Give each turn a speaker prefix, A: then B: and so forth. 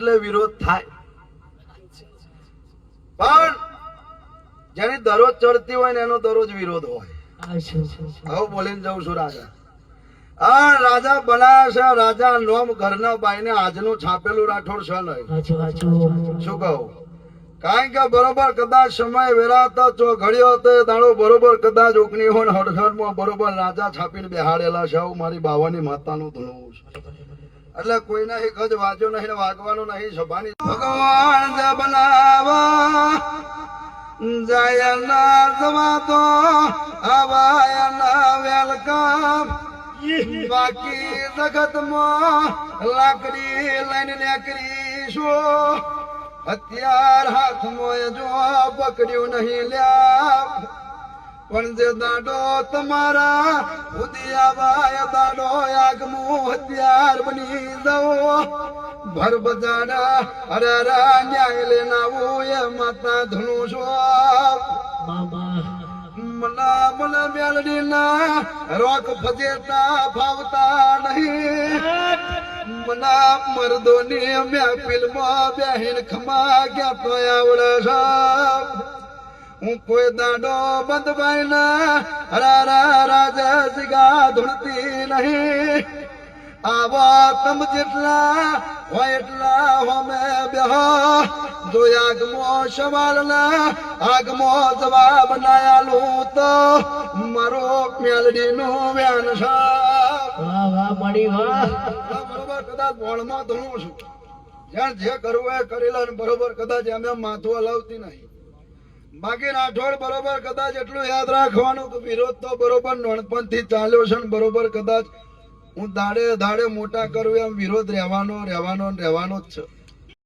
A: એટલે વિરોધ થાય પણ જેની દરરોજ ચડતી હોય ને એનો દરરોજ વિરોધ હોય. હવે બોલીને જાઉં છું રાજા. આ રાજા બનાયા છે, રાજા નોમ ઘરના બાઈને આજનું છાપેલું રાઠોડ છે નહીં. શું કહું? કારણ કે બરોબર કદાચ સમય વેરાતા ચો ઘડ્યો હતો એ દાડો બરોબર કદાચ ઓગણી હોય હડસડમાં બરોબર રાજા છાપીને બેહાડેલા છે. આવું મારી બાવાની માતાનું ધૂણવું છે. એટલે કોઈના એક જ વાંચ્યો નહીં ને વાગવાનું નહીં. સભાની ભગવાન જે બનાવા જાય ના જવા તો આવા ના વેલકમ. બાકી જગતમાં લાકડી લઈને નીકળી શું હથિયાર હાથમાં જો પકડ્યું નહીં લ્યા. પણ જે દાડો તમારા ઉદિયાવાય દાડો આગમું હથિયાર બની જાઓ. ભર બજાડા હરારા ન્યાય લેનાવું એ માતા ધણું છો. મના મને મેલડી ના રોક ફજેતા ફાવતા નહીં. મના મર્દોની મહેફિલમાં બેહીન ખમા ગયા તો આવડે છે. હું કોઈ દાડો બંધભાઈ ના હરારા રાજા જીગા ધૂણતી નહીં. આવા તમ જેટલા હોય એટલા હોમે બેહો. જો આગમો સવાલ ના આગમો જવાબ નાયાલું તો મારો મેલડી નું વ્યાન છે. બરોબર કદાચ બોળમાં ધણું છું. જ્યાં જે કરવું એ કરી લે બરોબર. કદાચ એમ માથું હલાવતી નહીં. બાકી રાઠોડ બરોબર કદાચ એટલું યાદ રાખવાનું કે વિરોધ તો બરોબર નોનપણથી ચાલ્યો છે ને બરોબર કદાચ હું દાડે દાડે મોટા કરું એમ વિરોધ રહેવાનો જ છે.